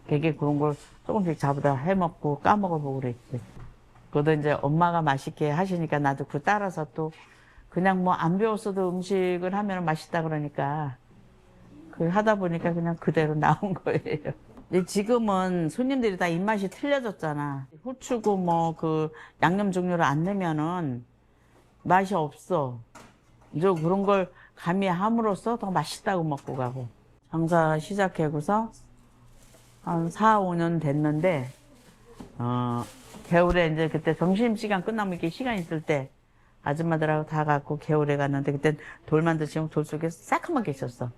되게 그런 걸 조금씩 자부다 해먹고 까먹어보고 그랬지. 그것도 이제 엄마가 맛있게 하시니까 나도 그 따라서 또 그냥 뭐 안 배웠어도 음식을 하면 맛있다 그러니까 그 하다 보니까 그냥 그대로 나온 거예요. 근데 지금은 손님들이 다 입맛이 틀려졌잖아. 후추고 뭐 그 양념 종류를 안 넣으면은 맛이 없어. 이제 그런 걸 가미함으로써 더 맛있다고 먹고 가고. 장사 시작하고서 한 4, 5년 됐는데, 겨울에 이제 그때 점심시간 끝나면 이렇게 시간 있을 때 아줌마들하고 다 갖고 겨울에 갔는데 그때 돌만 드시면 돌 속에 새까맣게 있었어.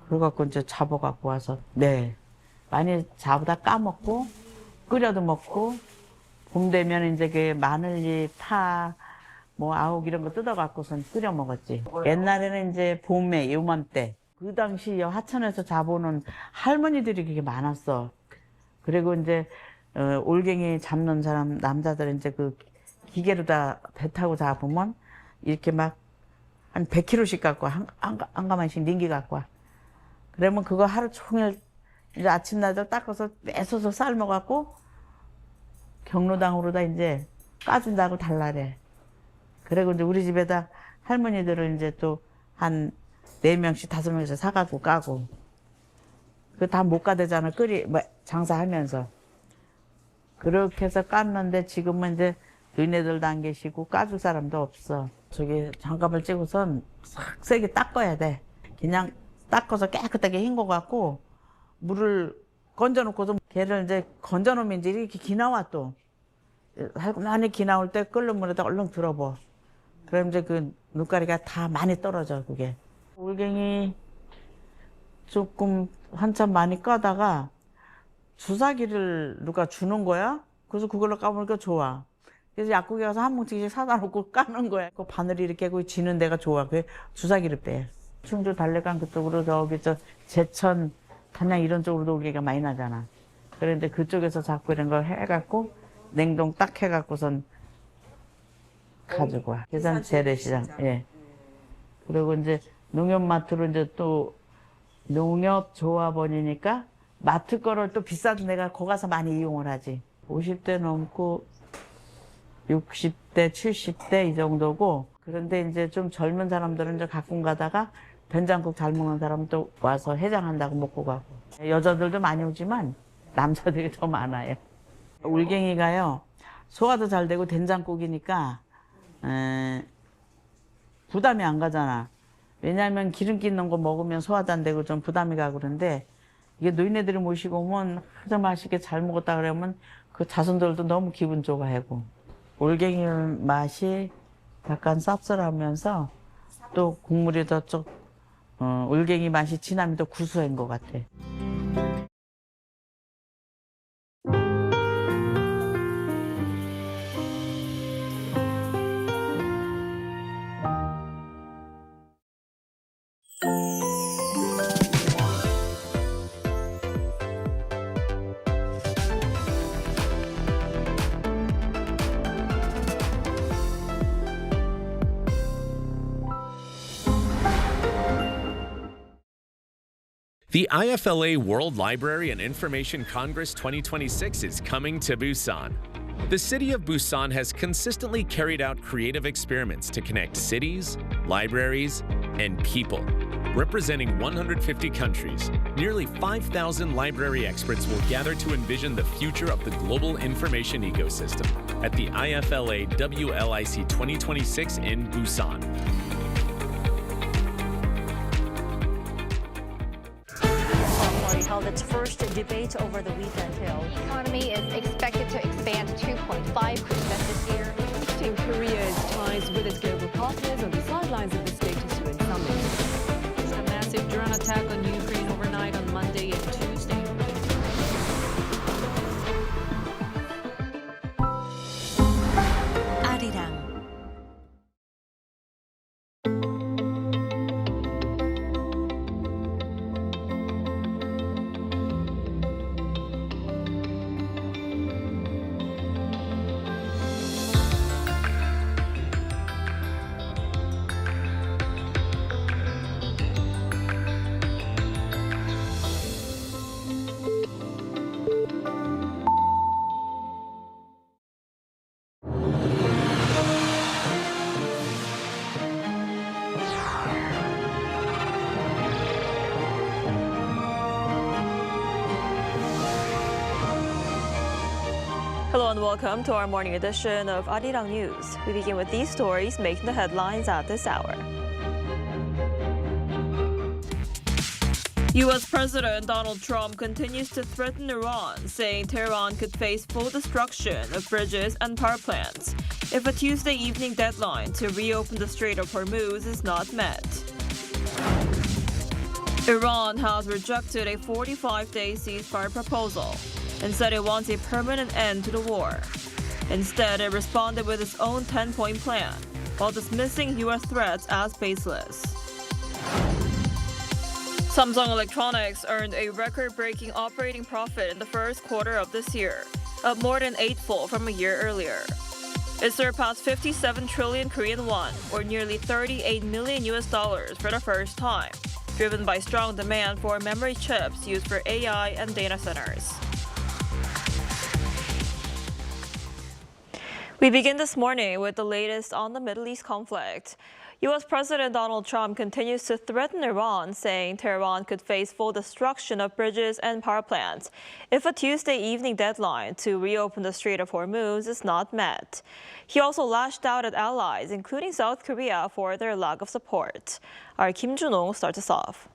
그래갖고 이제 잡아갖고 와서, 네. 많이 잡아다 까먹고, 끓여도 먹고, 봄 되면 이제 그 마늘잎, 파, 뭐 아욱 이런 거 뜯어갖고선 끓여 먹었지. 옛날에는 이제 봄에, 요맘때. 그 당시 하천에서 잡아오는 할머니들이 그게 많았어. 그리고 이제, 올갱이 잡는 사람, 남자들은 이제 그 기계로 다 배 타고 잡으면 이렇게 막 한 100kg씩 갖고 와. 한 가마씩 링기 갖고 와. 그러면 그거 하루 종일 이제 아침나절 닦아서 뺏어서 삶아갖고 경로당으로다 이제 까준다고 달라래. 그리고 이제 우리 집에다 할머니들은 이제 또 한 4명씩 5명씩 사가지고 까고. 그 다 못 가대잖아. 뭐 장사하면서. 그렇게 해서 깠는데 지금은 이제 너희네들도 안 계시고 까줄 사람도 없어. 저기 장갑을 찌고선 싹 세게 닦아야 돼. 그냥 닦아서 깨끗하게 헹궈 갖고 물을 건져 놓고서 걔를 이제 건져 놓으면 이제 이렇게 기 나와 또. 많이 기 나올 때 끓는 물에다 얼른 들어봐. 그럼 이제 그 눈가리가 다 많이 떨어져 그게. 올갱이 조금 한참 많이 까다가 주사기를 누가 주는 거야. 그래서 그걸로 까보니까 좋아. 그래서 약국에 가서 한 뭉치씩 사다 놓고 까는 거야. 그 바늘이 이렇게 지는 데가 좋아. 그 주사기를 빼. 충주 달래강 그쪽으로 저기 저 제천 단양 이런 쪽으로도 올갱이가 많이 나잖아. 그런데 그쪽에서 자꾸 이런 걸 해갖고 냉동 딱 해갖고선 가지고 와. 계산 재래시장. 예. 그리고 이제 농협마트로 이제 또 농협조합원이니까 마트 거를 또 비싸도 내가 거기 가서 많이 이용을 하지. 50대 넘고 60대, 70대 이 정도고. 그런데 이제 좀 젊은 사람들은 이제 가끔 가다가 된장국 잘 먹는 사람은 또 와서 해장한다고 먹고 가고. 여자들도 많이 오지만 남자들이 더 많아요. 올갱이가요, 소화도 잘 되고 된장국이니까 부담이 안 가잖아. 왜냐하면 기름기 있는 거 먹으면 소화도 안 되고 좀 부담이 가고 그런데 이게 노인네들이 모시고 오면 가장 맛있게 잘 먹었다 그러면 그 자손들도 너무 기분 좋아하고. 올갱이 맛이 약간 쌉쌀하면서 또 국물이 더 올갱이 맛이 진하면 더 구수한 것 같아. The IFLA World Library and Information Congress 2026 is coming to Busan. The city of Busan has consistently carried out creative experiments to connect cities, libraries, and people. Representing 150 countries, nearly 5,000 library experts will gather to envision the future of the global information ecosystem at the IFLA WLIC 2026 in Busan. Held its first debate over the weekend. The economy is expected to expand 2.5% this year. Boosting Korea's ties with its global partners on the sidelines of the status UN summit. A massive drone attack on Ukraine overnight on Monday and Tuesday. Arirang. Hello and welcome to our morning edition of Arirang News. We begin with these stories making the headlines at this hour. U.S. President Donald Trump continues to threaten Iran, saying Tehran could face full destruction of bridges and power plants if a Tuesday evening deadline to reopen the Strait of Hormuz is not met. Iran has rejected a 45-day ceasefire proposal and said it wants a permanent end to the war. Instead, it responded with its own 10-point plan, while dismissing U.S. threats as baseless. Samsung Electronics earned a record-breaking operating profit in the first quarter of this year, up more than eightfold from a year earlier. It surpassed 57 trillion Korean won, or nearly $38 million for the first time, driven by strong demand for memory chips used for AI and data centers. We begin this morning with the latest on the Middle East conflict. U.S. President Donald Trump continues to threaten Iran, saying Tehran could face full destruction of bridges and power plants if a Tuesday evening deadline to reopen the Strait of Hormuz is not met. He also lashed out at allies, including South Korea, for their lack of support. Our Kim Jun-ong starts us off.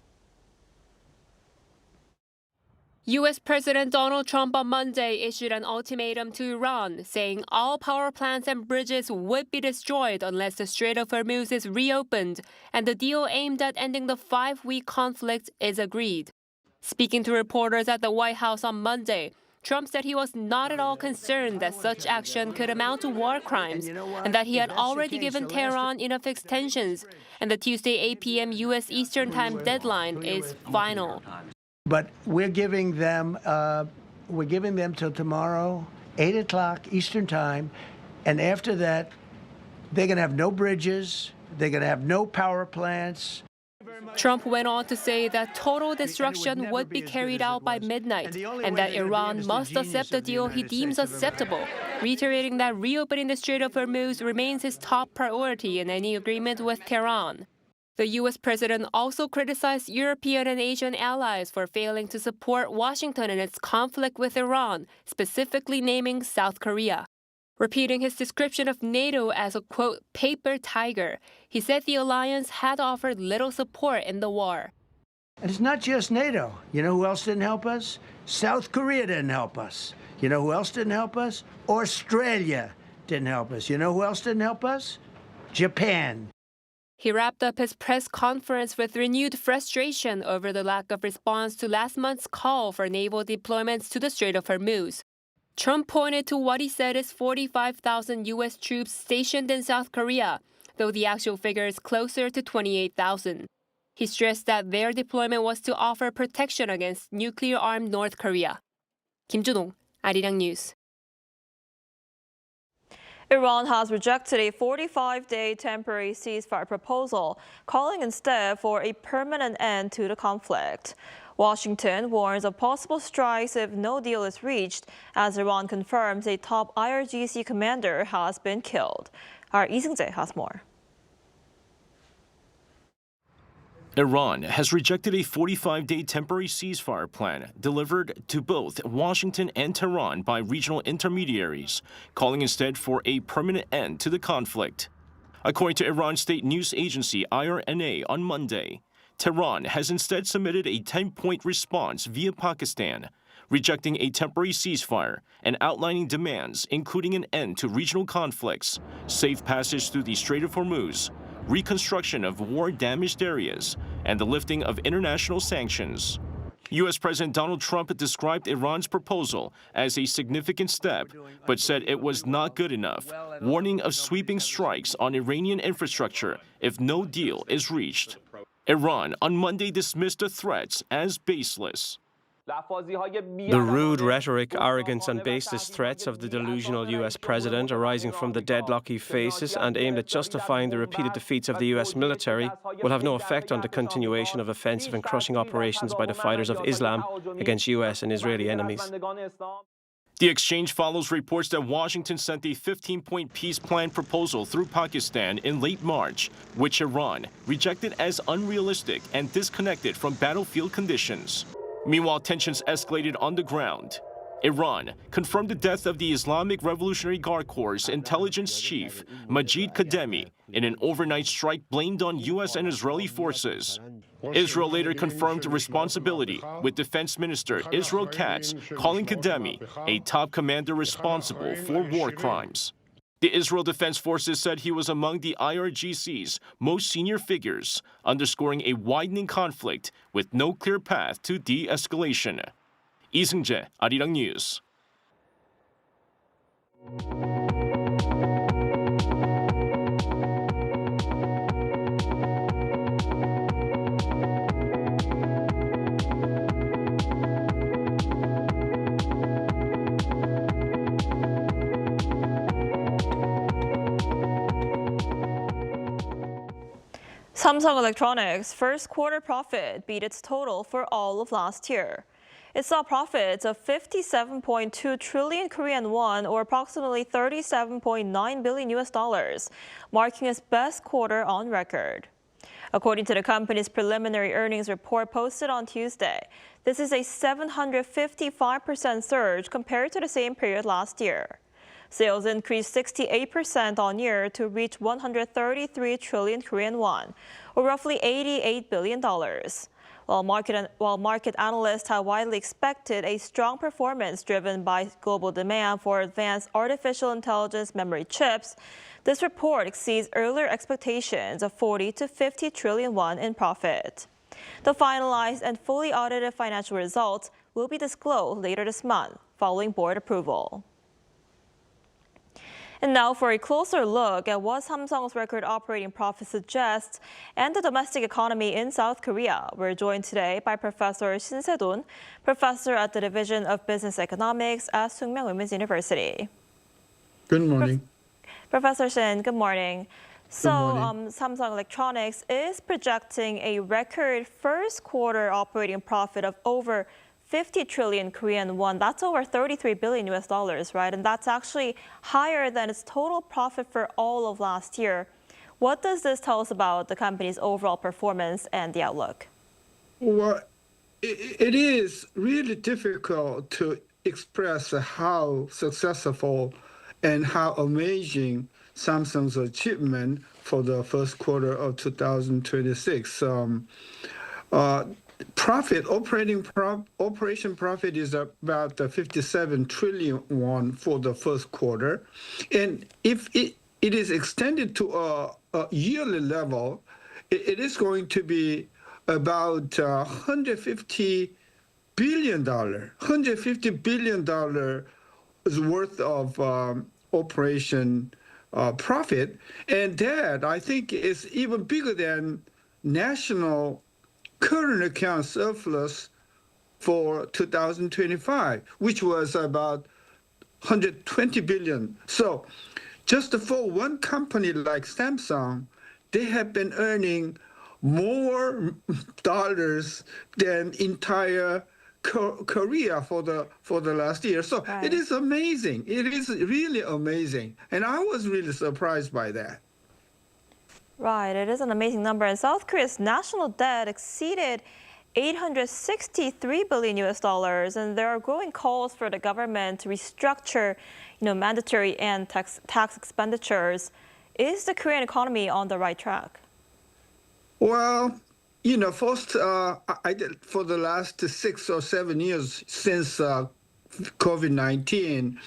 U.S. President Donald Trump on Monday issued an ultimatum to Iran, saying all power plants and bridges would be destroyed unless the Strait of Hormuz is reopened, and the deal aimed at ending the 5-week conflict is agreed. Speaking to reporters at the White House on Monday, Trump said he was not at all concerned that such action could amount to war crimes, and that he had already given Tehran enough extensions, and the Tuesday 8 p.m. U.S. Eastern Time deadline is final. But we're giving them till tomorrow, 8 o'clock Eastern Time, and after that, they're going to have no bridges, they're going to have no power plants. Trump went on to say that total destruction would be carried out by midnight, and that Iran must accept the deal he deems acceptable, reiterating that reopening the Strait of Hormuz remains his top priority in any agreement with Tehran. The U.S. president also criticized European and Asian allies for failing to support Washington in its conflict with Iran, specifically naming South Korea. Repeating his description of NATO as a, quote, paper tiger, he said the alliance had offered little support in the war. And it's not just NATO. You know who else didn't help us? South Korea didn't help us. You know who else didn't help us? Australia didn't help us. You know who else didn't help us? Japan. He wrapped up his press conference with renewed frustration over the lack of response to last month's call for naval deployments to the Strait of Hormuz. Trump pointed to what he said is 45,000 U.S. troops stationed in South Korea, though the actual figure is closer to 28,000. He stressed that their deployment was to offer protection against nuclear-armed North Korea. Kim Jun-ong, Arirang News. Iran has rejected a 45-day temporary ceasefire proposal, calling instead for a permanent end to the conflict. Washington warns of possible strikes if no deal is reached, as Iran confirms a top IRGC commander has been killed. Our Lee Seung-jae has more. Iran has rejected a 45-day temporary ceasefire plan delivered to both Washington and Tehran by regional intermediaries, calling instead for a permanent end to the conflict. According to Iran's state news agency IRNA on Monday, Tehran has instead submitted a 10-point response via Pakistan, rejecting a temporary ceasefire and outlining demands including an end to regional conflicts, safe passage through the Strait of Hormuz, reconstruction of war-damaged areas, and the lifting of international sanctions. U.S. President Donald Trump described Iran's proposal as a significant step, but said it was not good enough, warning of sweeping strikes on Iranian infrastructure if no deal is reached. Iran on Monday dismissed the threats as baseless. The rude rhetoric, arrogance and baseless threats of the delusional U.S. president arising from the deadlock he faces and aimed at justifying the repeated defeats of the U.S. military will have no effect on the continuation of offensive and crushing operations by the fighters of Islam against U.S. and Israeli enemies. The exchange follows reports that Washington sent a 15-point peace plan proposal through Pakistan in late March, which Iran rejected as unrealistic and disconnected from battlefield conditions. Meanwhile, tensions escalated on the ground. Iran confirmed the death of the Islamic Revolutionary Guard Corps intelligence chief, Majid Kademi, in an overnight strike blamed on U.S. and Israeli forces. Israel later confirmed responsibility, with Defense Minister Israel Katz calling Kademi a top commander responsible for war crimes. The Israel Defense Forces said he was among the IRGC's most senior figures, underscoring a widening conflict with no clear path to de-escalation. 이승재, Arirang News. Samsung Electronics' first quarter profit beat its total for all of last year. It saw profits of 57.2 trillion Korean won, or approximately $37.9 billion, marking its best quarter on record. According to the company's preliminary earnings report posted on Tuesday, this is a 755% surge compared to the same period last year. Sales increased 68% on year to reach 133 trillion Korean won, or roughly $88 billion. While market analysts have widely expected a strong performance driven by global demand for advanced artificial intelligence memory chips, this report exceeds earlier expectations of 40 to 50 trillion won in profit. The finalized and fully audited financial results will be disclosed later this month, following board approval. And now for a closer look at what Samsung's record operating profit suggests and the domestic economy in South Korea. We're joined today by Professor Shin Se-don, professor at the Division of Business Economics at Sookmyung Women's University. Good morning. Professor Shin, good morning. So morning. Samsung Electronics is projecting a record first quarter operating profit of over 50 trillion Korean won. That's over $33 billion, right? And that's actually higher than its total profit for all of last year. What does this tell us about the company's overall performance and the outlook? Well, it is really difficult to express how successful and how amazing Samsung's achievement for the first quarter of 2026. Operation profit is about 57 trillion won for the first quarter. And if it is extended to a yearly level, it is going to be about $150 billion. $150 billion is worth of operation profit. And that, I think, is even bigger than national current account surplus for 2025, which was about 120 billion. So just for one company like Samsung, they have been earning more dollars than entire Korea for the last year. So Right. It is amazing. It is really amazing. And I was really surprised by that. Right, it is an amazing number. And South Korea's national debt exceeded $863 billion, and there are growing calls for the government to restructure, mandatory and tax expenditures. Is the Korean economy on the right track? Well, first, I did for the last 6 or 7 years since COVID-19,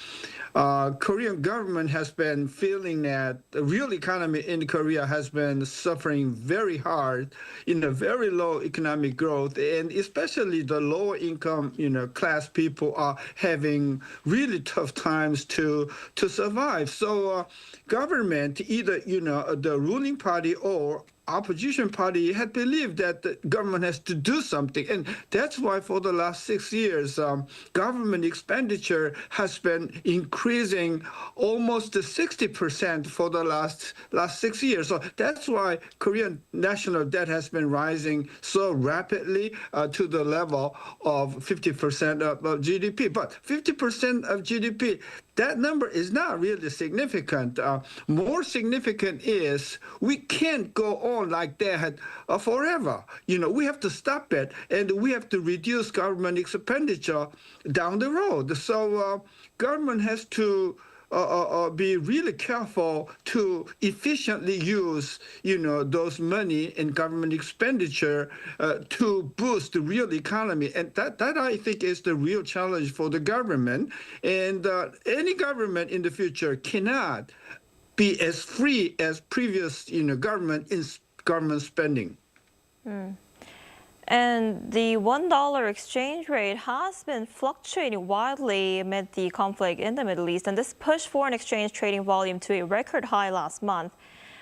Korean government has been feeling that the real economy in Korea has been suffering very hard in a very low economic growth, and especially the lower income, class people are having really tough times to survive. So government, either, the ruling party or opposition party had believed that the government has to do something. And that's why for the last 6 years, government expenditure has been increasing almost 60% for the last 6 years. So that's why Korean national debt has been rising so rapidly to the level of 50% of GDP. But 50% of GDP, that number is not really significant. More significant is we can't go on like that forever. We have to stop it, and we have to reduce government expenditure down the road. So government has to be really careful to efficiently use, those money in government expenditure to boost the real economy. And that I think is the real challenge for the government. And any government in the future cannot be as free as previous, government spending. And the $1 exchange rate has been fluctuating wildly amid the conflict in the Middle East, and this pushed foreign exchange trading volume to a record high last month.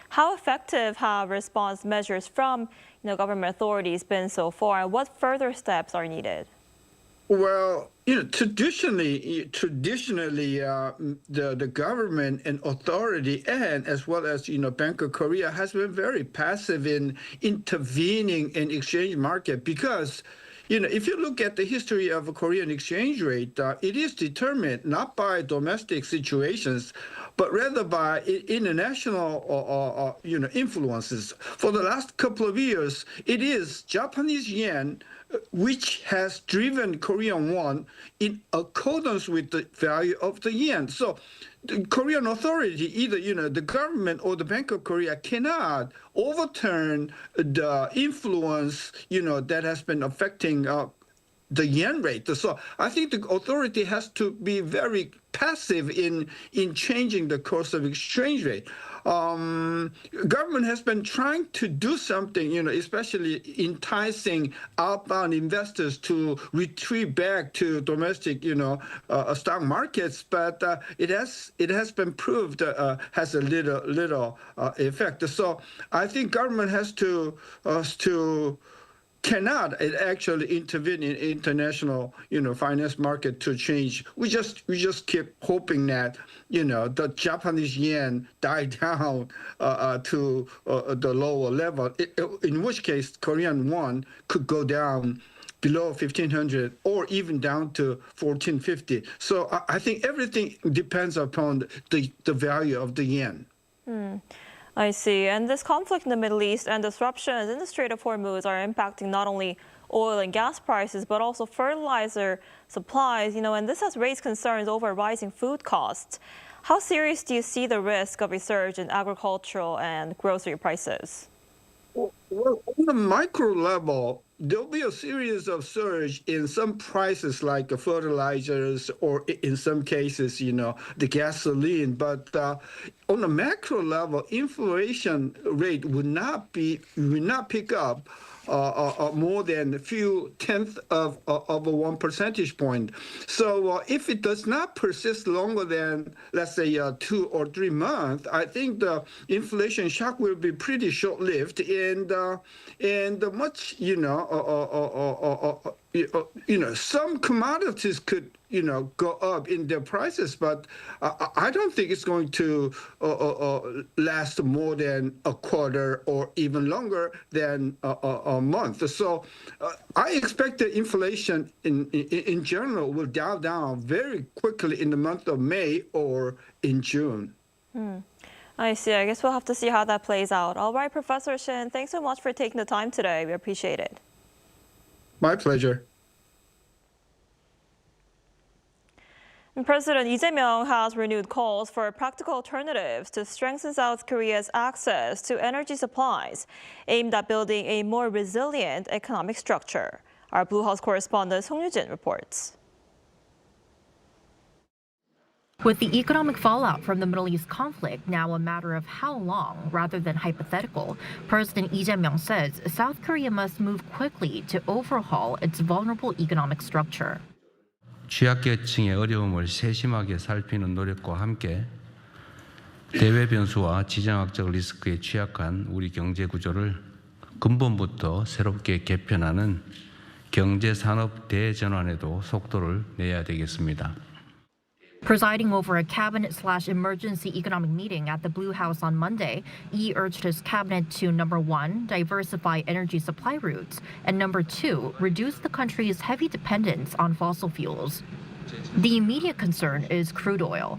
How effective have response measures from government authorities been so far, and what further steps are needed? Well, traditionally, the government and authority, and as well as Bank of Korea, has been very passive in intervening in exchange market because, if you look at the history of a Korean exchange rate, it is determined not by domestic situations, but rather by international, influences. For the last couple of years, it is Japanese yen which has driven Korean won in accordance with the value of the yen. So the Korean authority, either the government or the Bank of Korea, cannot overturn the influence that has been affecting the yen rate. So I think the authority has to be very passive in changing the course of exchange rate. Government has been trying to do something, especially enticing outbound investors to retreat back to domestic, stock markets, but it has been proved has a little effect. So I think government has to cannot actually intervene in international, finance market to change. We just keep hoping that, the Japanese yen die down to the lower level. In which case, Korean won could go down below 1,500 or even down to 1,450. So I think everything depends upon the value of the yen. I see. And this conflict in the Middle East and disruptions in the Strait of Hormuz are impacting not only oil and gas prices, but also fertilizer supplies, and this has raised concerns over rising food costs. How serious do you see the risk of a surge in agricultural and grocery prices? Well, on the micro level, there'll be a series of surge in some prices like fertilizers or in some cases, the gasoline. But on the macro level, inflation rate would not pick up more than a few tenths of a 1 percentage point. So if it does not persist longer than, let's say, 2 or 3 months, I think the inflation shock will be pretty short-lived and much, some commodities could, go up in their prices, but I don't think it's going to last more than a quarter or even longer than a month. So I expect the inflation in general will dial down very quickly in the month of May or in June. I see. I guess we'll have to see how that plays out. All right, Professor Shin, thanks so much for taking the time today. We appreciate it. My pleasure. And President Lee Jae-myung has renewed calls for practical alternatives to strengthen South Korea's access to energy supplies, aimed at building a more resilient economic structure. Our Blue House correspondent Song Yu-jin reports. With the economic fallout from the Middle East conflict now a matter of how long rather than hypothetical, President Lee Jae-myung says South Korea must move quickly to overhaul its vulnerable economic structure. 취약계층의 어려움을 세심하게 살피는 노력과 함께 대외 변수와 지정학적 리스크에 취약한 우리 경제 구조를 근본부터 새롭게 개편하는 경제 산업 대전환에도 속도를 내야 되겠습니다. Presiding over a cabinet/emergency economic meeting at the Blue House on Monday, Lee urged his cabinet to, number 1, diversify energy supply routes, and number 2, reduce the country's heavy dependence on fossil fuels. The immediate concern is crude oil.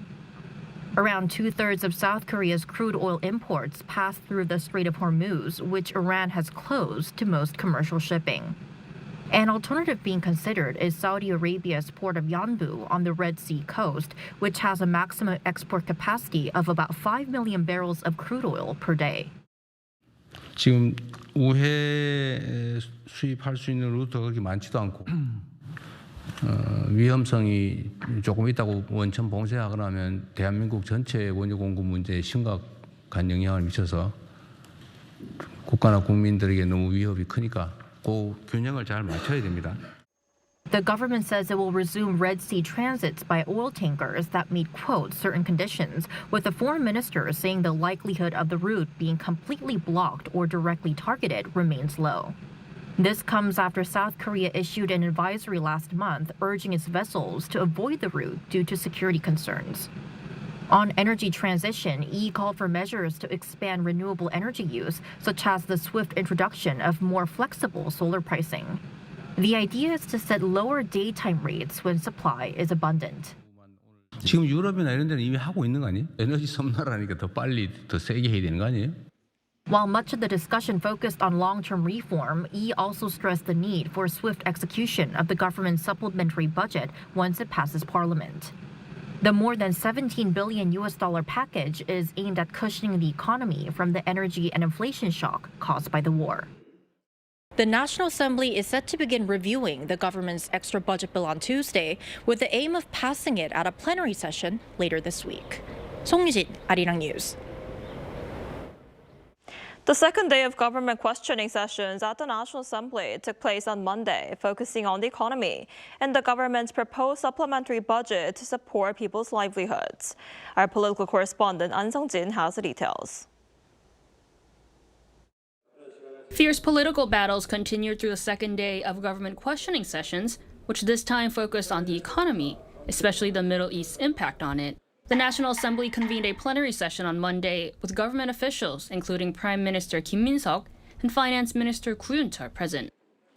Around 2/3 of South Korea's crude oil imports pass through the Strait of Hormuz, which Iran has closed to most commercial shipping. An alternative being considered is Saudi Arabia's port of Yanbu on the Red Sea coast, which has a maximum export capacity of about 5 million barrels of crude oil per day. 지금 우회 수입할 수 있는 루트가 그렇게 많지도 않고 위험성이 조금 있다고 원천 봉쇄하거나 하면 대한민국 전체 원유 공급 문제에 심각한 영향을 미쳐서 국가나 국민들에게 너무 위협이 크니까 그 균형을 잘 맞춰야 됩니다. The government says it will resume Red Sea transits by oil tankers that meet, quote, certain conditions, with the foreign minister saying the likelihood of the route being completely blocked or directly targeted remains low. This comes after South Korea issued an advisory last month urging its vessels to avoid the route due to security concerns. On energy transition, Lee called for measures to expand renewable energy use, such as the swift introduction of more flexible solar pricing. The idea is to set lower daytime rates when supply is abundant. 지금 유럽이나 이런 데는 이미 하고 있는 거 아니에요? 에너지 섬나라니까 더 빨리 더 세게 해야 되는 거 아니에요? While much of the discussion focused on long-term reform, Lee also stressed the need for swift execution of the government's supplementary budget once it passes parliament. The more than $17 billion package is aimed at cushioning the economy from the energy and inflation shock caused by the war. The National Assembly is set to begin reviewing the government's extra budget bill on Tuesday with the aim of passing it at a plenary session later this week. 송유진, Arirang News. The second day of government questioning sessions at the National Assembly took place on Monday, focusing on the economy and the government's proposed supplementary budget to support people's livelihoods. Our political correspondent An Sung-jin has the details. Fierce political battles continued through the second day of government questioning sessions, which this time focused on the economy, especially the Middle East's impact on it. The National Assembly convened a plenary session on Monday with government officials, including Prime Minister Kim Min-seok and Finance Minister Gu Yun-chul present.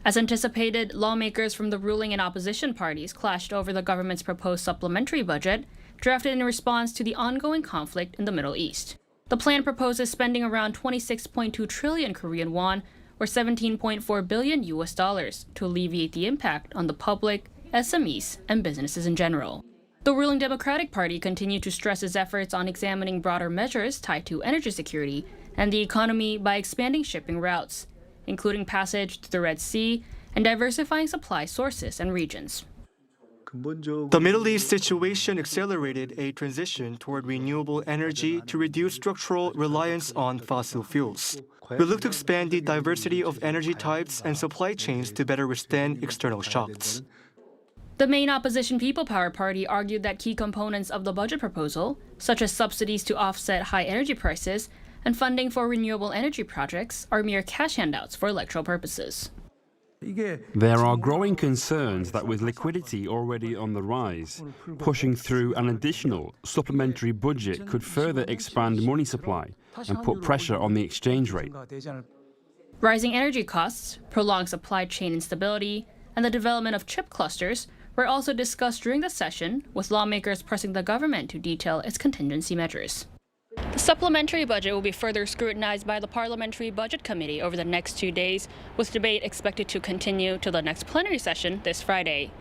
As anticipated, lawmakers from the ruling and opposition parties clashed over the government's proposed supplementary budget, drafted in response to the ongoing conflict in the Middle East. The plan proposes spending around 26.2 trillion Korean won, or $17.4 billion to alleviate the impact on the public, SMEs, and businesses in general. The ruling Democratic Party continued to stress its efforts on examining broader measures tied to energy security and the economy by expanding shipping routes, including passage to the Red Sea and diversifying supply sources and regions. The Middle East situation accelerated a transition toward renewable energy to reduce structural reliance on fossil fuels. We look to expand the diversity of energy types and supply chains to better withstand external shocks. The main opposition People Power Party argued that key components of the budget proposal, such as subsidies to offset high energy prices and funding for renewable energy projects, are mere cash handouts for electoral purposes. There are growing concerns that with liquidity already on the rise, pushing through an additional supplementary budget could further expand money supply and put pressure on the exchange rate. Rising energy costs, prolonged supply chain instability, and the development of chip clusters were also discussed during the session, with lawmakers pressing the government to detail its contingency measures. The supplementary budget will be further scrutinized by the Parliamentary Budget Committee over the next 2 days, with debate expected to continue to the next plenary session this Friday.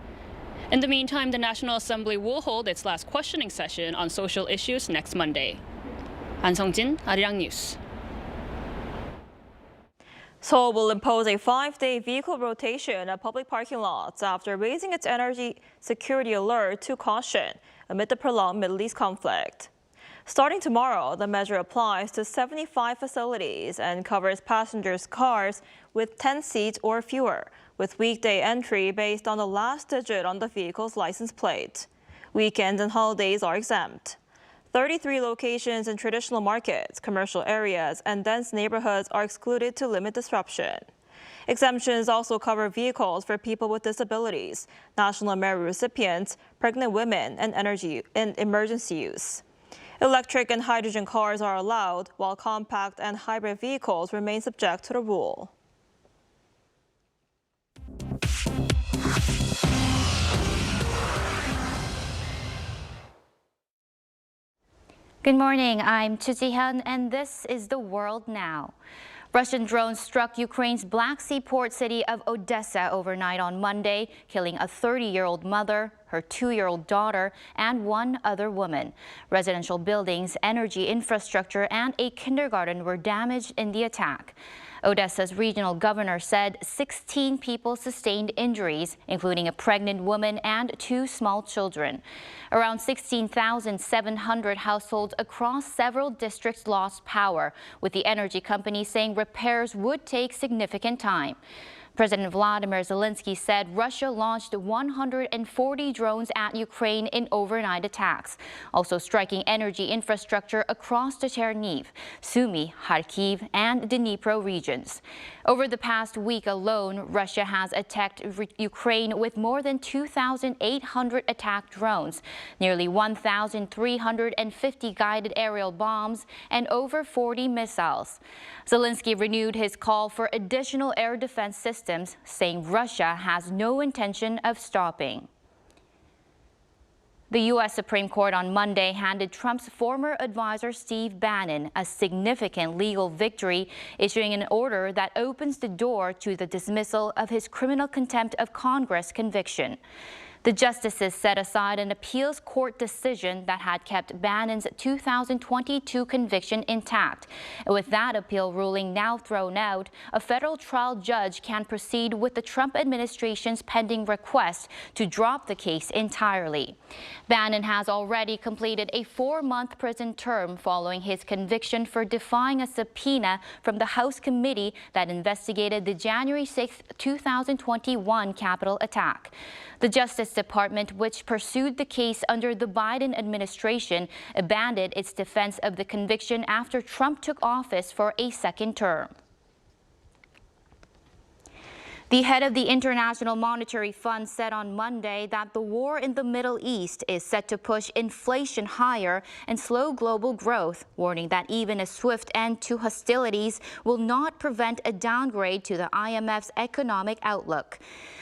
In the meantime, the National Assembly will hold its last questioning session on social issues next Monday. An Sung-jin, Arirang News. Seoul will impose a 5-day vehicle rotation at public parking lots after raising its energy security alert to caution amid the prolonged Middle East conflict. Starting tomorrow, the measure applies to 75 facilities and covers passengers' cars with 10 seats or fewer, with weekday entry based on the last digit on the vehicle's license plate. Weekends and holidays are exempt. 33 locations in traditional markets, commercial areas, and dense neighborhoods are excluded to limit disruption. Exemptions also cover vehicles for people with disabilities, national merit recipients, pregnant women, and energy and emergency use. Electric and hydrogen cars are allowed, while compact and hybrid vehicles remain subject to the rule. Good morning, I'm Chu Ji-hyun, and this is the world now. Russian drones struck Ukraine's Black Sea port city of Odesa overnight on Monday, killing a 30-year-old mother, her 2-year-old daughter, and one other woman. Residential buildings, energy infrastructure, and a kindergarten were damaged in the attack. Odesa's regional governor said 16 people sustained injuries, including a pregnant woman and 2 small children. Around 16,700 households across several districts lost power, with the energy company saying repairs would take significant time. President Vladimir Zelensky said Russia launched 140 drones at Ukraine in overnight attacks, also striking energy infrastructure across the Chernihiv, Sumy, Kharkiv, and Dnipro regions. Over the past week alone, Russia has attacked Ukraine with more than 2,800 attack drones, nearly 1,350 guided aerial bombs, and over 40 missiles. Zelensky renewed his call for additional air defense systems, saying Russia has no intention of stopping. The U.S. Supreme Court on Monday handed Trump's former advisor Steve Bannon a significant legal victory, issuing an order that opens the door to the dismissal of his criminal contempt of Congress conviction. The justices set aside an appeals court decision that had kept Bannon's 2022 conviction intact. And with that appeal ruling now thrown out, a federal trial judge can proceed with the Trump administration's pending request to drop the case entirely. Bannon has already completed a 4-month prison term following his conviction for defying a subpoena from the House committee that investigated the January 6, 2021 Capitol attack. The Justice Department, which pursued the case under the Biden administration, abandoned its defense of the conviction after Trump took office for a second term. The head of the International Monetary Fund said on Monday that the war in the Middle East is set to push inflation higher and slow global growth, warning that even a swift end to hostilities will not prevent a downgrade to the IMF's economic outlook.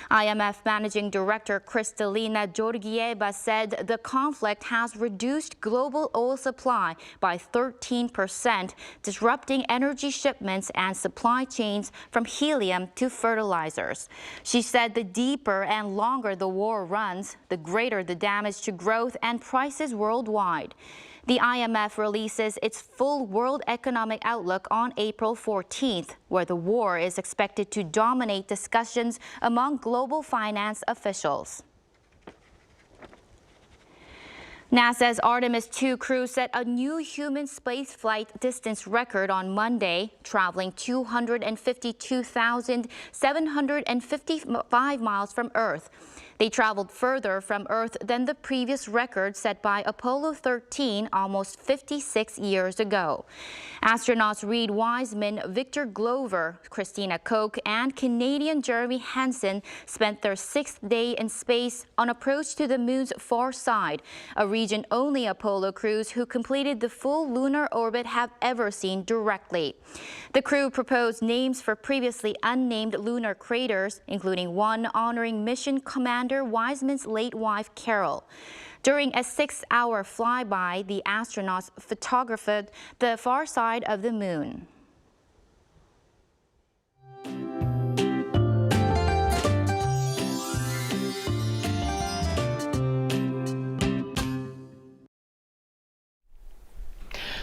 IMF Managing Director Kristalina Georgieva said the conflict has reduced global oil supply by 13%, disrupting energy shipments and supply chains from helium to fertilizers. She said the deeper and longer the war runs, the greater the damage to growth and prices worldwide. The IMF releases its full world economic outlook on April 14th, where the war is expected to dominate discussions among global finance officials. NASA's Artemis II crew set a new human spaceflight distance record on Monday, traveling 252,755 miles from Earth. They traveled further from Earth than the previous record set by Apollo 13 almost 56 years ago. Astronauts Reid Wiseman, Victor Glover, Christina Koch, and Canadian Jeremy Hansen spent their 6th day in space on approach to the moon's far side, a region only Apollo crews who completed the full lunar orbit have ever seen directly. The crew proposed names for previously unnamed lunar craters, including one honoring mission commander Wiseman's late wife, Carol. During a 6-hour flyby, the astronauts photographed the far side of the moon.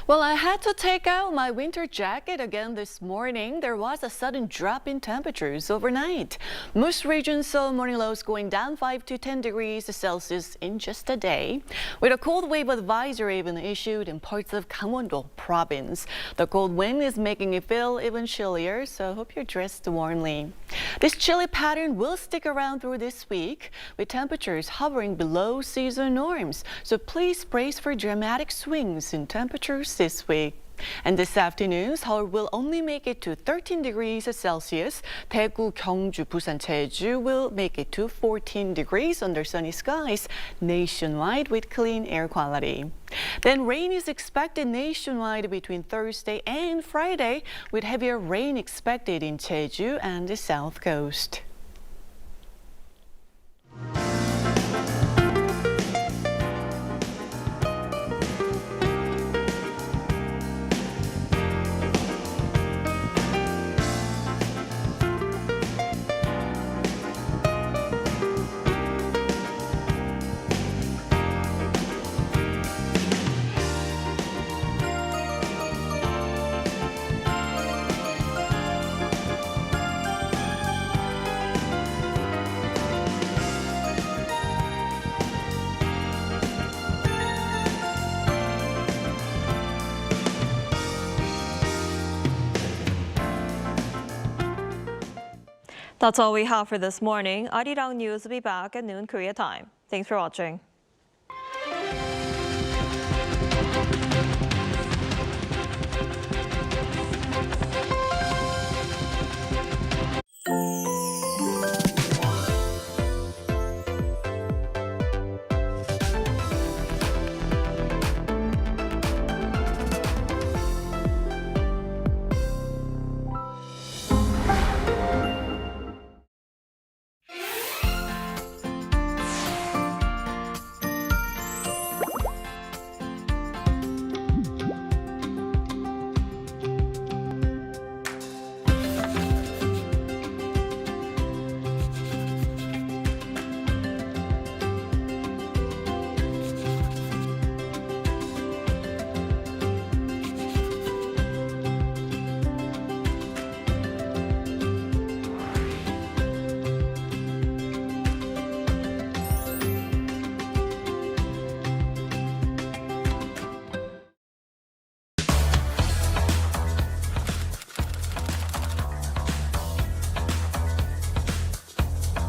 Well, I had to take out my winter jacket again this morning. There was a sudden drop in temperatures overnight. Most regions saw morning lows going down 5 to 10 degrees Celsius in just a day, with a cold wave advisory even issued in parts of Gangwon-do province. The cold wind is making it feel even chillier, so I hope you're dressed warmly. This chilly pattern will stick around through this week, with temperatures hovering below season norms. So please brace for dramatic swings in temperatures this week. And this afternoon, Seoul will only make it to 13 degrees Celsius. Daegu, Gyeongju, Busan, Jeju will make it to 14 degrees under sunny skies nationwide with clean air quality. Then rain is expected nationwide between Thursday and Friday, with heavier rain expected in Jeju and the south coast. That's all we have for this morning. Arirang News will be back at noon Korea time. Thanks for watching.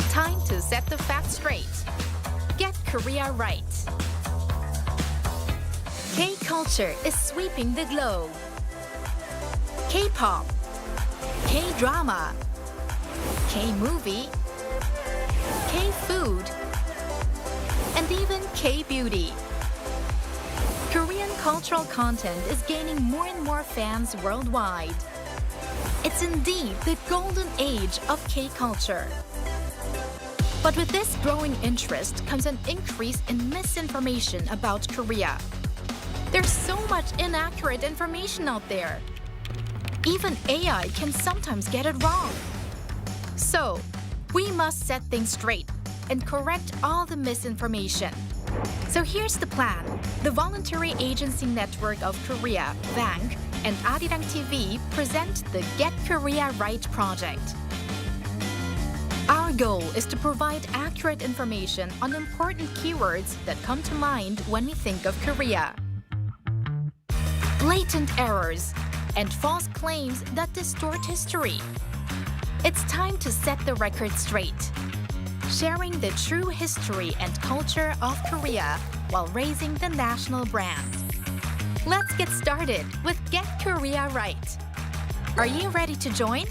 Time to set the facts straight. Get Korea right. K-culture is sweeping the globe. K-pop, K-drama, K-movie, K-food, and even K-beauty. Korean cultural content is gaining more and more fans worldwide. It's indeed the golden age of K-culture. But with this growing interest comes an increase in misinformation about Korea. There's so much inaccurate information out there. Even AI can sometimes get it wrong. So, we must set things straight and correct all the misinformation. So here's the plan. The Voluntary Agency Network of Korea, VANK, and Arirang TV present the Get Korea Right project. Our goal is to provide accurate information on important keywords that come to mind when we think of Korea. Blatant errors and false claims that distort history. It's time to set the record straight, sharing the true history and culture of Korea while raising the national brand. Let's get started with Get Korea Right. Are you ready to join?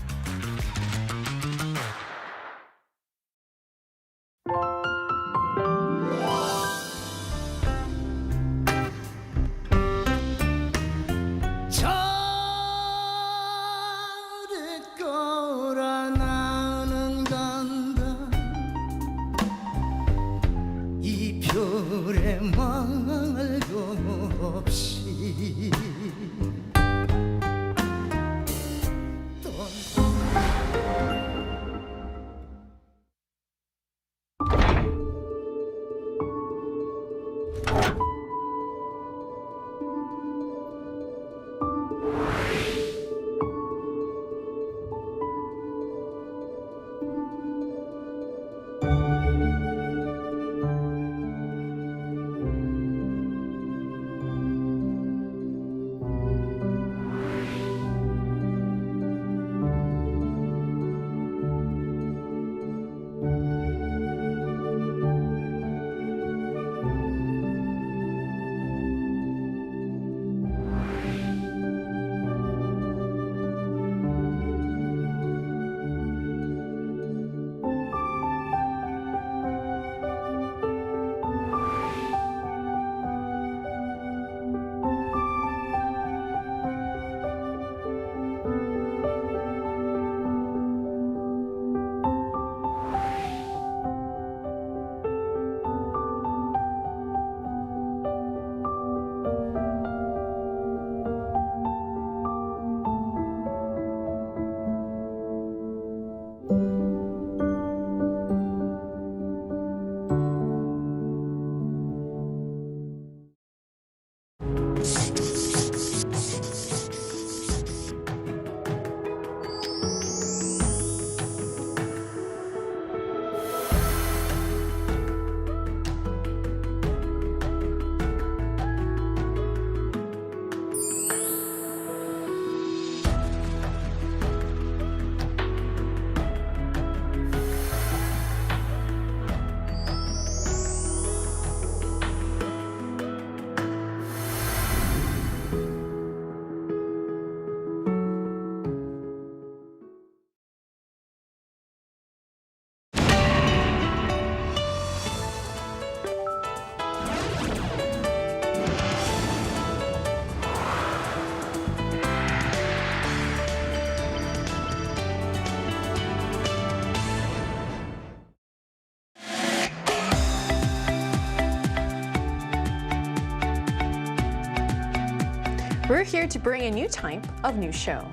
We're here to bring a new type of news show.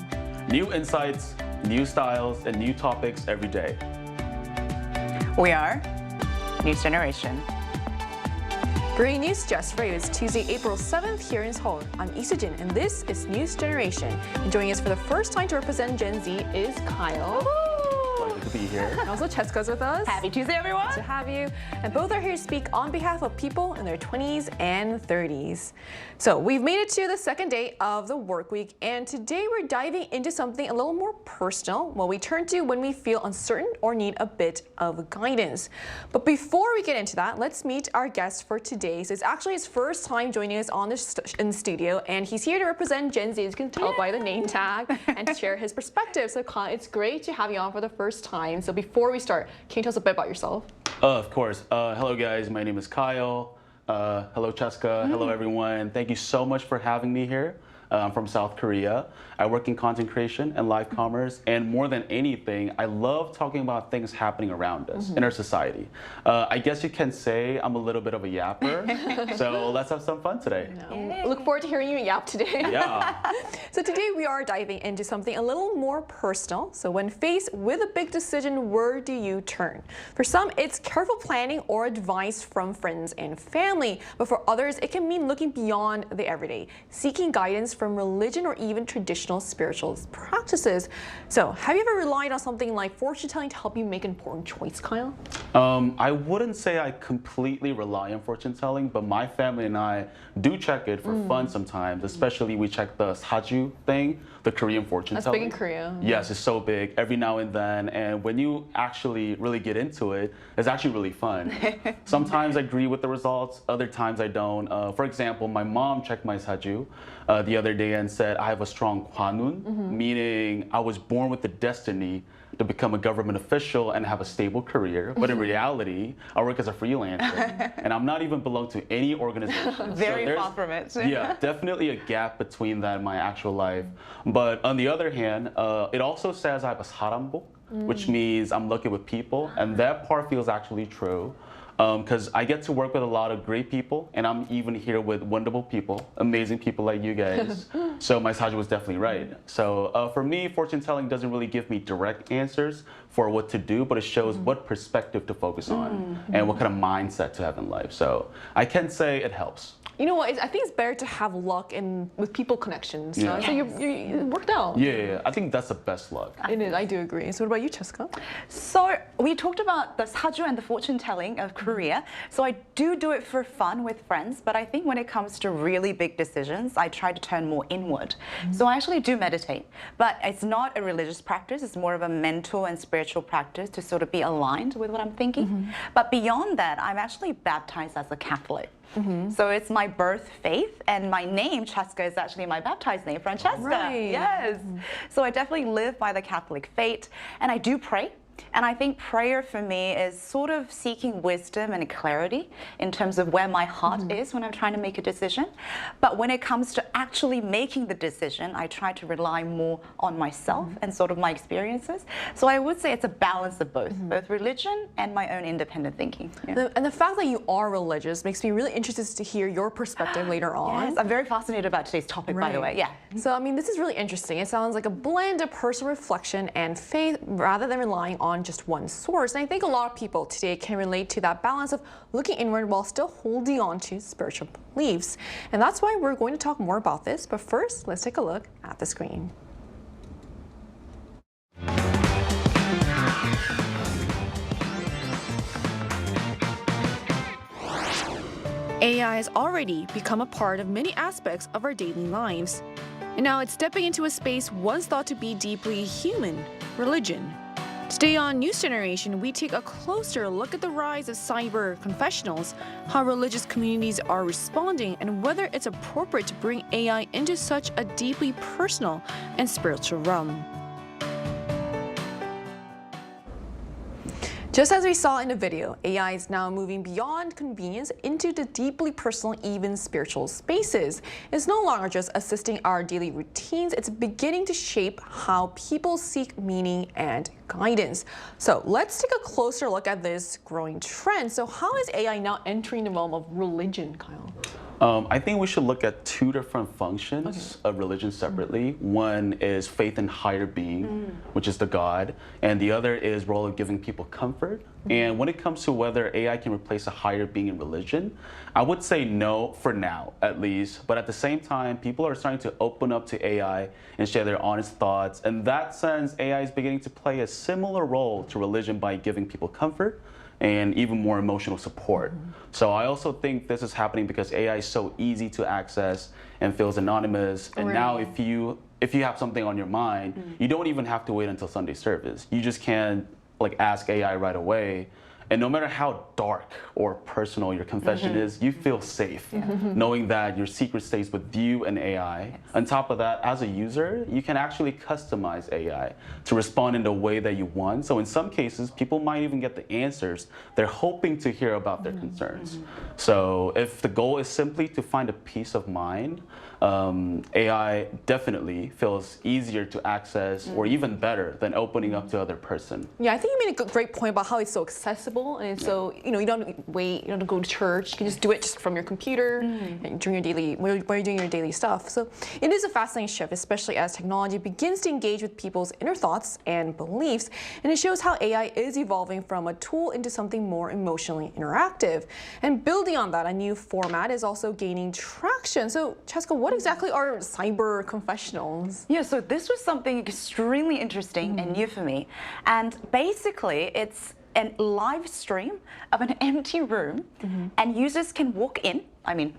New insights, new styles, and new topics every day. We are News Generation. Bringing news just for you. It's Tuesday, April 7th here in Seoul. I'm Isujin, and this is News Generation. And joining us for the first time to represent Gen Z is Kyle. Pleasure to be here. And also Cheska's with us. Happy Tuesday, everyone. Good to have you. And both are here to speak on behalf of people in their 20s and 30s. So we've made it to the second day of the work week, and today we're diving into something a little more personal, what we turn to when we feel uncertain or need a bit of guidance. But before we get into that, let's meet our guest for today. So it's actually his first time joining us in the studio, and he's here to represent Gen Z, as you can tell by the name tag, and to share his perspective. So Kyle, it's great to have you on for the first time. So before we start, can you tell us a bit about yourself? Of course. Hello, guys. My name is Kyle. Hello, Cheska. Hello, everyone. Thank you so much for having me here. I'm from South Korea. I work in content creation and live commerce, and more than anything, I love talking about things happening around us in our society. I guess you can say I'm a little bit of a yapper, so let's have some fun today. Look forward to hearing you yap today. Yeah. So today we are diving into something a little more personal. So when faced with a big decision, where do you turn? For some, it's careful planning or advice from friends and family, but for others, it can mean looking beyond the everyday, seeking guidance from religion or even traditional spiritual practices. So have you ever relied on something like fortune telling to help you make an important choice, Kyle? I wouldn't say I completely rely on fortune telling, but my family and I do check it for fun sometimes. Especially we check the saju thing, the Korean fortune telling. That's big in Korea. Yes, it's so big every now and then, and when you actually really get into it, it's actually really fun. Sometimes I agree with the results, other times I don't. For example, my mom checked my saju the other day and said I have a strong hwanun, meaning I was born with the destiny to become a government official and have a stable career. But in reality, I work as a freelancer, and I'm not even belong to any organization. Very far from it. Yeah, definitely a gap between that and my actual life. But on the other hand, it also says I have a 사람복, which means I'm lucky with people, and that part feels actually true. Because I get to work with a lot of great people, and I'm even here with wonderful people, amazing people like you guys. So my saju was definitely right. So for me, fortune telling doesn't really give me direct answers for what to do, but it shows what perspective to focus on and what kind of mindset to have in life. So I can say it helps. You know what? I think it's better to have luck with people connections. Yeah. So you worked out. Yeah, I think that's the best luck. It is. I do agree. So what about you, Cheska? So we talked about the saju and the fortune telling of Korea. So I do it for fun with friends, but I think when it comes to really big decisions, I try to turn more inward. So I actually do meditate, but it's not a religious practice. It's more of a mental and spiritual practice to sort of be aligned with what I'm thinking. But beyond that, I'm actually baptized as a Catholic. So it's my birth faith, and my name, Cheska, is actually my baptized name, Francesca. Right. Yes. So I definitely live by the Catholic faith, and I do pray. And I think prayer for me is sort of seeking wisdom and clarity in terms of where my heart is when I'm trying to make a decision. But when it comes to actually making the decision, I try to rely more on myself and sort of my experiences. So I would say it's a balance of both religion and my own independent thinking. Yeah. And the fact that you are religious makes me really interested to hear your perspective later on. Yes, I'm very fascinated about today's topic, by the way. Yeah. So, I mean, this is really interesting. It sounds like a blend of personal reflection and faith rather than relying on just one source. And I think a lot of people today can relate to that balance of looking inward while still holding on to spiritual beliefs. And that's why we're going to talk more about this. But first, let's take a look at the screen. AI has already become a part of many aspects of our daily lives. And now it's stepping into a space once thought to be deeply human, religion. Today on News Generation, we take a closer look at the rise of cyber confessionals, how religious communities are responding, and whether it's appropriate to bring AI into such a deeply personal and spiritual realm. Just as we saw in the video, AI is now moving beyond convenience into the deeply personal, even spiritual spaces. It's no longer just assisting our daily routines, it's beginning to shape how people seek meaning and guidance. So let's take a closer look at this growing trend. So how is AI now entering the realm of religion, Kyle? I think we should look at two different functions of religion separately. One is faith in higher being, which is the God, and the other is role of giving people comfort. And when it comes to whether AI can replace a higher being in religion, I would say no for now, at least. But at the same time, people are starting to open up to AI and share their honest thoughts. In that sense, AI is beginning to play a similar role to religion by giving people comfort and even more emotional support. So I also think this is happening because AI is so easy to access and feels anonymous. And now if you have something on your mind, you don't even have to wait until Sunday service. You just can ask AI right away. And no matter how dark or personal your confession is, you feel safe knowing that your secret stays with you and AI. Yes. On top of that, as a user, you can actually customize AI to respond in the way that you want. So in some cases, people might even get the answers they're hoping to hear about their concerns. So if the goal is simply to find a peace of mind, AI definitely feels easier to access or even better than opening up to other person. Yeah, I think you made a great point about how it's so accessible and it's so, you don't wait, you don't have to go to church. You can just do it just from your computer and during your daily, while you're doing your daily stuff. So it is a fascinating shift, especially as technology begins to engage with people's inner thoughts and beliefs. And it shows how AI is evolving from a tool into something more emotionally interactive. And building on that, a new format is also gaining traction. So Cheska, what exactly are cyber confessionals? Yeah, so this was something extremely interesting and new for me. And basically, it's a live stream of an empty room, and users can walk in,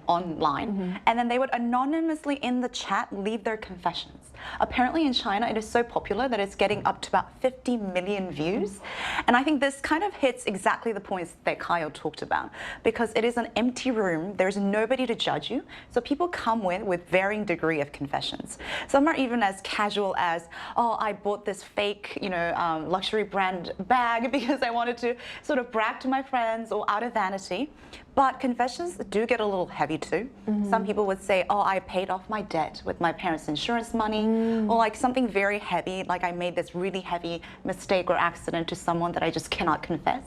online, and then they would anonymously in the chat leave their confessions. Apparently in China, it is so popular that it's getting up to about 50 million views. And I think this kind of hits exactly the points that Kyle talked about, because it is an empty room, there's nobody to judge you, so people come with varying degree of confessions. Some are even as casual as, oh, I bought this fake, luxury brand bag because I wanted to sort of brag to my friends or out of vanity. But confessions do get a little heavy too. Some people would say, oh, I paid off my debt with my parents' insurance money, or something very heavy, like I made this really heavy mistake or accident to someone that I just cannot confess.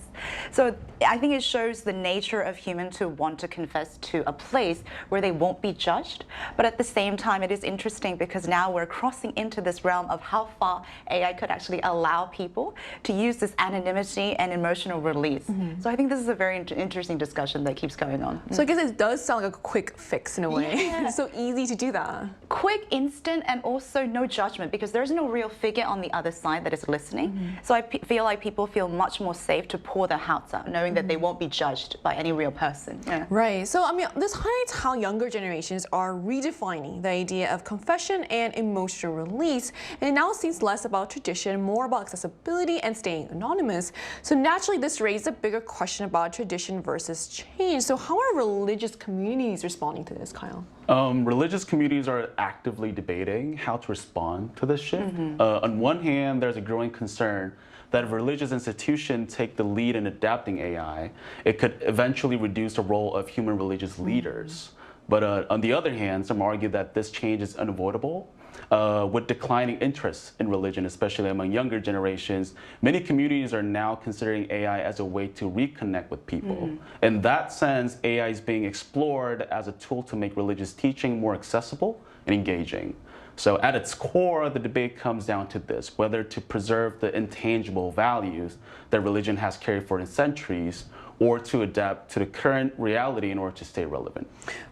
So I think it shows the nature of human to want to confess to a place where they won't be judged. But at the same time, it is interesting because now we're crossing into this realm of how far AI could actually allow people to use this anonymity and emotional release. So I think this is a very interesting discussion that keeps going on. So I guess it does sound like a quick fix in a way. Yeah. It's so easy to do that. Quick, instant, and also no judgment because there's no real figure on the other side that is listening. So I feel like people feel much more safe to pour their hearts out, knowing that they won't be judged by any real person. Yeah. Right. So this highlights how younger generations are redefining the idea of confession and emotional release. And it now seems less about tradition, more about accessibility and staying anonymous. So naturally, this raises a bigger question about tradition versus change. So how are religious communities responding to this, Kyle? Religious communities are actively debating how to respond to this shift. On one hand, there's a growing concern that if religious institutions take the lead in adapting AI, it could eventually reduce the role of human religious leaders. But on the other hand, some argue that this change is unavoidable. With declining interest in religion, especially among younger generations, many communities are now considering AI as a way to reconnect with people. In that sense, AI is being explored as a tool to make religious teaching more accessible and engaging. So at its core, the debate comes down to this, whether to preserve the intangible values that religion has carried for centuries or to adapt to the current reality in order to stay relevant.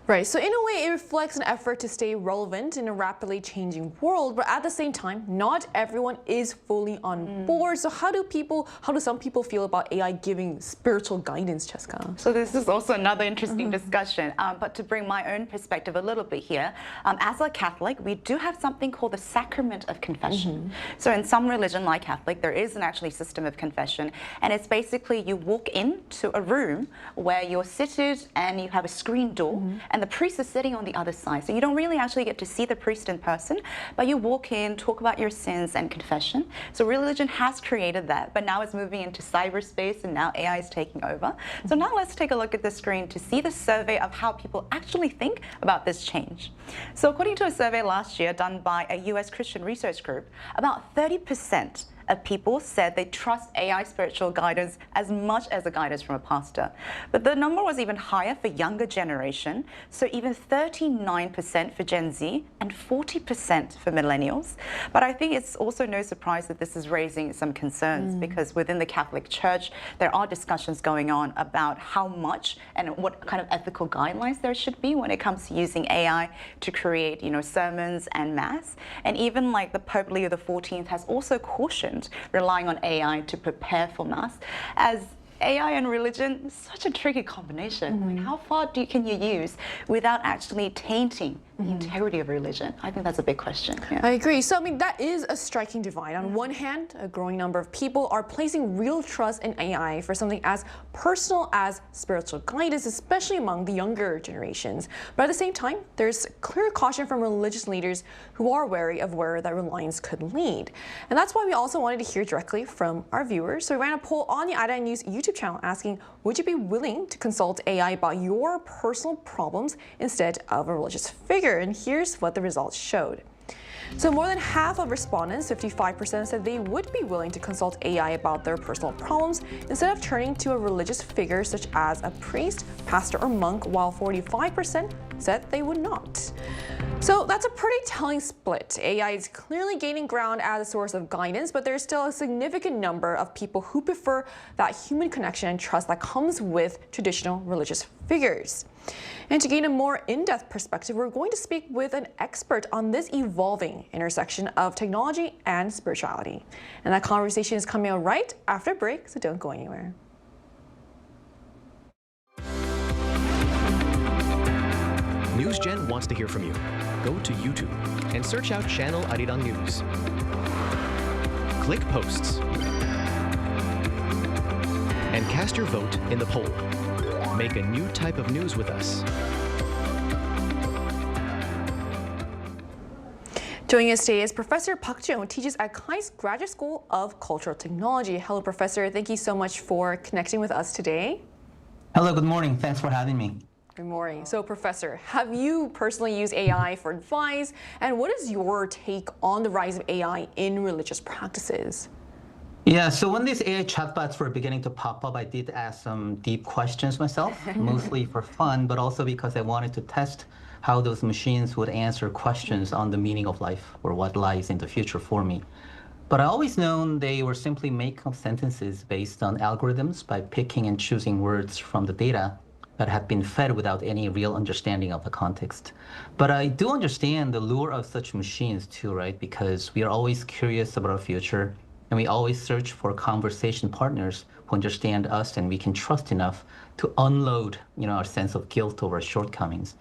Right, so in a way it reflects an effort to stay relevant in a rapidly changing world, but at the same time, not everyone is fully on board. So how do some people feel about AI giving spiritual guidance, Cheska? So this is also another interesting discussion, but to bring my own perspective a little bit here, as a Catholic, we do have something called the sacrament of confession. So in some religion like Catholic, there is an actually system of confession, and it's basically you walk into a room where you're seated and you have a screen door, and the priest is sitting on the other side. So you don't really actually get to see the priest in person, but you walk in, talk about your sins and confession. So religion has created that, but now it's moving into cyberspace and now AI is taking over. So now let's take a look at the screen to see the survey of how people actually think about this change. So according to a survey last year done by a US Christian research group, about 30% of people said they trust AI spiritual guidance as much as the guidance from a pastor. But the number was even higher for younger generation, so even 39% for Gen Z and 40% for millennials. But I think it's also no surprise that this is raising some concerns because within the Catholic Church, there are discussions going on about how much and what kind of ethical guidelines there should be when it comes to using AI to create, sermons and mass. And even like the Pope Leo XIV has also cautioned relying on AI to prepare for mass, as AI and religion is such a tricky combination. I mean, how far can you use without actually tainting the integrity of religion? I think that's a big question. Yeah. I agree. So, I mean, that is a striking divide. On one hand, a growing number of people are placing real trust in AI for something as personal as spiritual guidance, especially among the younger generations. But at the same time, there's clear caution from religious leaders who are wary of where that reliance could lead. And that's why we also wanted to hear directly from our viewers. So we ran a poll on the Arirang News YouTube channel asking, would you be willing to consult AI about your personal problems instead of a religious figure? And here's what the results showed. So more than half of respondents, 55%, said they would be willing to consult AI about their personal problems instead of turning to a religious figure such as a priest, pastor, or monk, while 45% said they would not. So that's a pretty telling split. AI is clearly gaining ground as a source of guidance, but there's still a significant number of people who prefer that human connection and trust that comes with traditional religious figures. And to gain a more in-depth perspective, we're going to speak with an expert on this evolving intersection of technology and spirituality. And that conversation is coming out right after a break, so don't go anywhere. NewsGen wants to hear from you. Go to YouTube and search out channel Arirang News. Click Posts and cast your vote in the poll. Make a new type of news with us. Joining us today is Professor Park Ji-young, who teaches at KAIST Graduate School of Cultural Technology. Hello, Professor. Thank you so much for connecting with us today. Hello, good morning. Thanks for having me. Good morning. So, Professor, have you personally used AI for advice? And what is your take on the rise of AI in religious practices? Yeah, so when these AI chatbots were beginning to pop up, I did ask some deep questions myself, mostly for fun, but also because I wanted to test how those machines would answer questions on the meaning of life or what lies in the future for me. But I always known they were simply making up sentences based on algorithms by picking and choosing words from the data that had been fed without any real understanding of the context. But I do understand the lure of such machines too, right? Because we are always curious about our future, and we always search for conversation partners who understand us and we can trust enough to unload, our sense of guilt over shortcomings.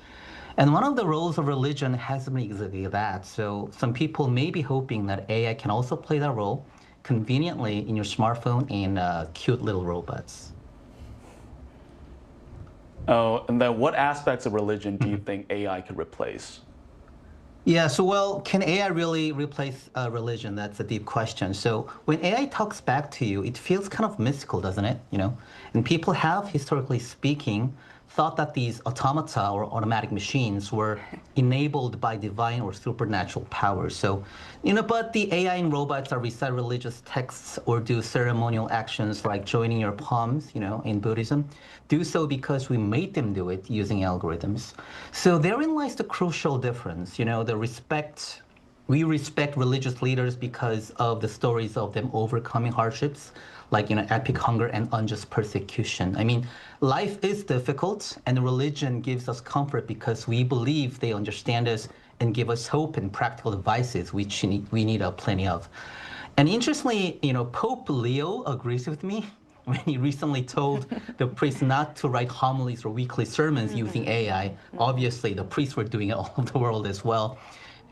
And one of the roles of religion has been exactly that. So some people may be hoping that AI can also play that role conveniently in your smartphone and cute little robots. Oh, and then what aspects of religion do you think AI could replace? Yeah, so well, can AI really replace religion? That's a deep question. So when AI talks back to you, it feels kind of mystical, doesn't it? And people have, historically speaking, thought that these automata or automatic machines were enabled by divine or supernatural powers. So, but the AI and robots that recite religious texts or do ceremonial actions like joining your palms, in Buddhism, do so because we made them do it using algorithms. So therein lies the crucial difference, we respect religious leaders because of the stories of them overcoming hardships, like epic hunger and unjust persecution. I mean, life is difficult, and religion gives us comfort because we believe they understand us and give us hope and practical advices, which we need plenty of. And interestingly, Pope Leo agrees with me when he recently told the priests not to write homilies or weekly sermons using AI. Obviously, the priests were doing it all over the world as well.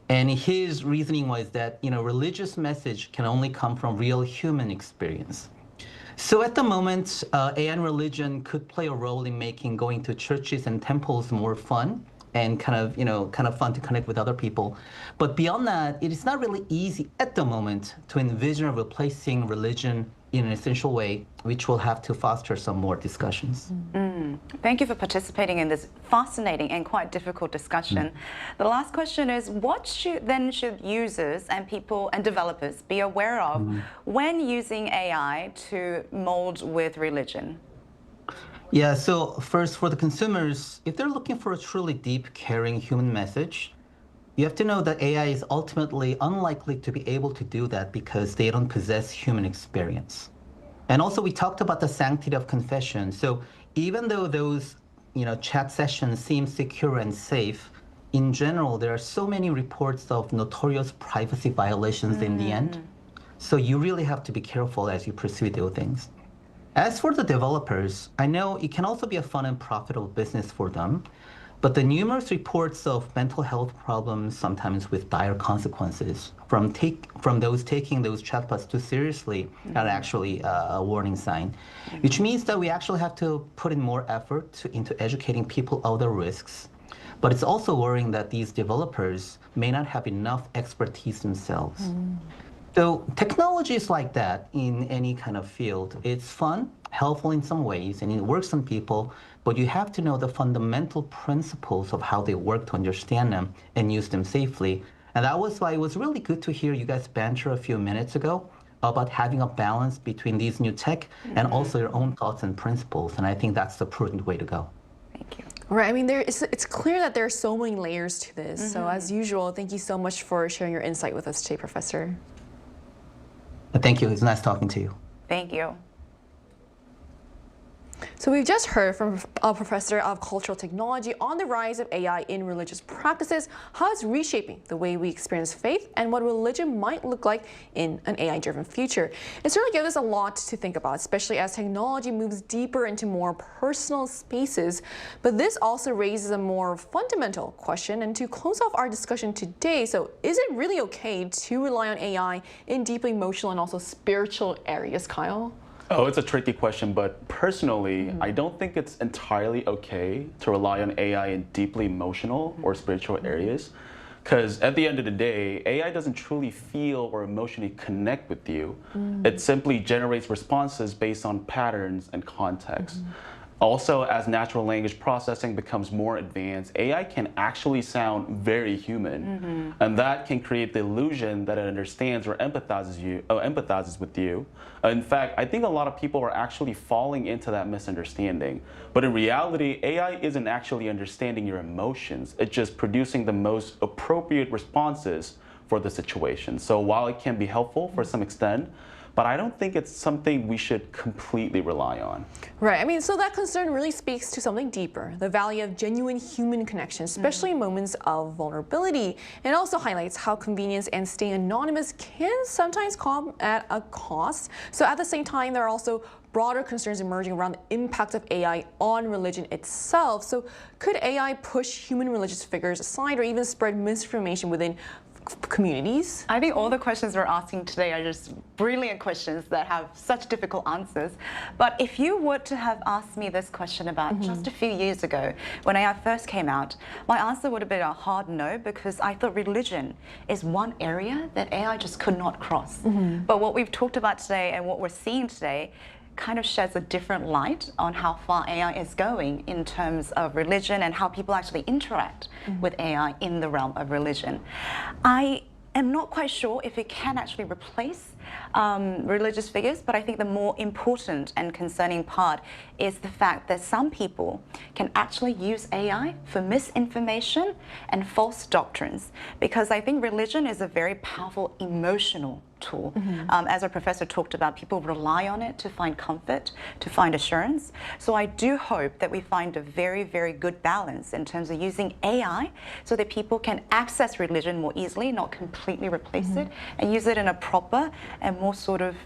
And his reasoning was that, religious message can only come from real human experience. So at the moment, AI and religion could play a role in making going to churches and temples more fun and kind of fun to connect with other people. But beyond that, it is not really easy at the moment to envision replacing religion in an essential way, which will have to foster some more discussions. Thank you for participating in this fascinating and quite difficult discussion. The last question is, what should users and people and developers be aware of when using AI to mold with religion? Yeah, so first for the consumers, if they're looking for a truly deep, caring human message, you have to know that AI is ultimately unlikely to be able to do that because they don't possess human experience. And also we talked about the sanctity of confession. So even though those chat sessions seem secure and safe, in general, there are so many reports of notorious privacy violations in the end. So you really have to be careful as you pursue those things. As for the developers, I know it can also be a fun and profitable business for them, but the numerous reports of mental health problems, sometimes with dire consequences, from those taking those chatbots too seriously, are actually a warning sign, which means that we actually have to put in more effort into educating people of the risks. But it's also worrying that these developers may not have enough expertise themselves. So technology is like that in any kind of field. It's fun, helpful in some ways, and it works on people, but you have to know the fundamental principles of how they work to understand them and use them safely. And that was why it was really good to hear you guys banter a few minutes ago about having a balance between these new tech and also your own thoughts and principles. And I think that's the prudent way to go. Thank you. Right, I mean, it's clear that there are so many layers to this. So as usual, thank you so much for sharing your insight with us today, Professor. Thank you. It's nice talking to you. Thank you. So we've just heard from a professor of cultural technology on the rise of AI in religious practices, how it's reshaping the way we experience faith, and what religion might look like in an AI-driven future. It certainly gives us a lot to think about, especially as technology moves deeper into more personal spaces. But this also raises a more fundamental question. And to close off our discussion today, so is it really okay to rely on AI in deeply emotional and also spiritual areas, Kyle? Oh, it's a tricky question, but personally, I don't think it's entirely okay to rely on AI in deeply emotional or spiritual areas. Because at the end of the day, AI doesn't truly feel or emotionally connect with you. It simply generates responses based on patterns and context. Also, as natural language processing becomes more advanced, AI can actually sound very human. And that can create the illusion that it understands or empathizes with you. In fact, I think a lot of people are actually falling into that misunderstanding. But in reality, AI isn't actually understanding your emotions. It's just producing the most appropriate responses for the situation. So while it can be helpful for some extent, but I don't think it's something we should completely rely on. Right, I mean, so that concern really speaks to something deeper, the value of genuine human connection, especially in moments of vulnerability. It also highlights how convenience and staying anonymous can sometimes come at a cost. So at the same time, there are also broader concerns emerging around the impact of AI on religion itself. So could AI push human religious figures aside or even spread misinformation within communities? I think all the questions we're asking today are just brilliant questions that have such difficult answers. But if you were to have asked me this question about just a few years ago, when AI first came out, my answer would have been a hard no, because I thought religion is one area that AI just could not cross. But what we've talked about today and what we're seeing today kind of sheds a different light on how far AI is going in terms of religion and how people actually interact with AI in the realm of religion. I am not quite sure if it can actually replace religious figures, but I think the more important and concerning part is the fact that some people can actually use AI for misinformation and false doctrines, because I think religion is a very powerful emotional tool. As our professor talked about, people rely on it to find comfort, to find assurance. So I do hope that we find a very, very good balance in terms of using AI so that people can access religion more easily, not completely replace it, and use it in a proper and more sort of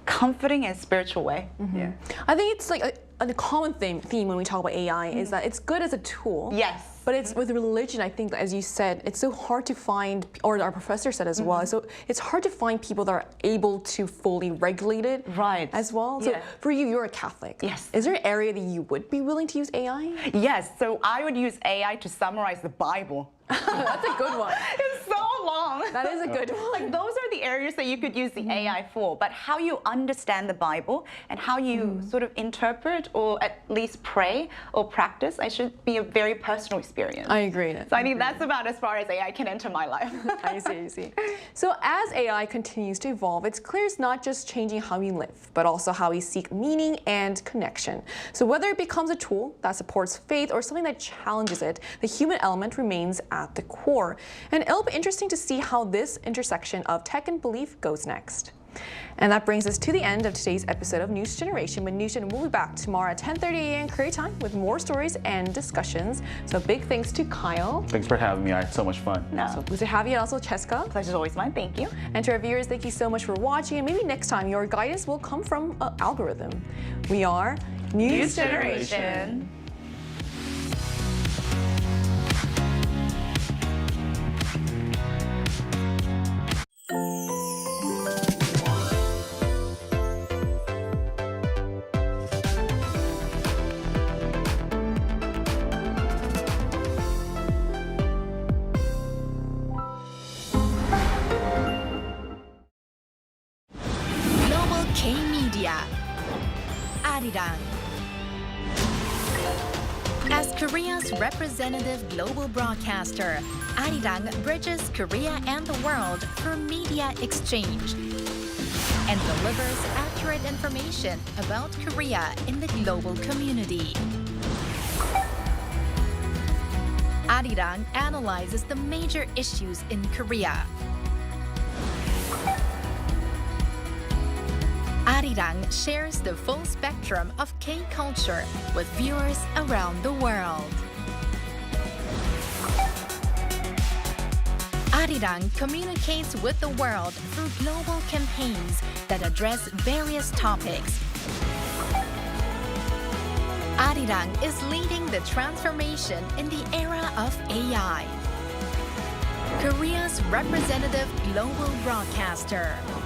comforting and spiritual way. Yeah, I think it's like a common theme when we talk about AI is that it's good as a tool. Yes. But it's with religion, I think, as you said, it's so hard to find, or our professor said as well, so it's hard to find people that are able to fully regulate it as well. So for you, you're a Catholic. Yes. Is there an area that you would be willing to use AI? Yes, so I would use AI to summarize the Bible. That's a good one. It's so long. That is a good one. Like those are the areas that you could use the AI for, but how you understand the Bible and how you sort of interpret or at least pray or practice, I should be a very personal experience. I agree. So I think that's about as far as AI can enter my life. I see. So as AI continues to evolve, it's clear it's not just changing how we live, but also how we seek meaning and connection. So whether it becomes a tool that supports faith or something that challenges it, the human element remains at the core. And it'll be interesting to see how this intersection of tech and belief goes next. And that brings us to the end of today's episode of News Generation. But News Gen will be back tomorrow at 10:30 a.m. Korea time with more stories and discussions. So big thanks to Kyle. Thanks for having me. I had so much fun. So pleased to have you, and also Cheska. Pleasure's always mine. Thank you. And to our viewers, thank you so much for watching. And maybe next time your guidance will come from an algorithm. We are News Generation. Arirang. As Korea's representative global broadcaster, Arirang bridges Korea and the world through media exchange and delivers accurate information about Korea in the global community. Arirang analyzes the major issues in Korea. Arirang shares the full spectrum of K-culture with viewers around the world. Arirang communicates with the world through global campaigns that address various topics. Arirang is leading the transformation in the era of AI. Korea's representative global broadcaster.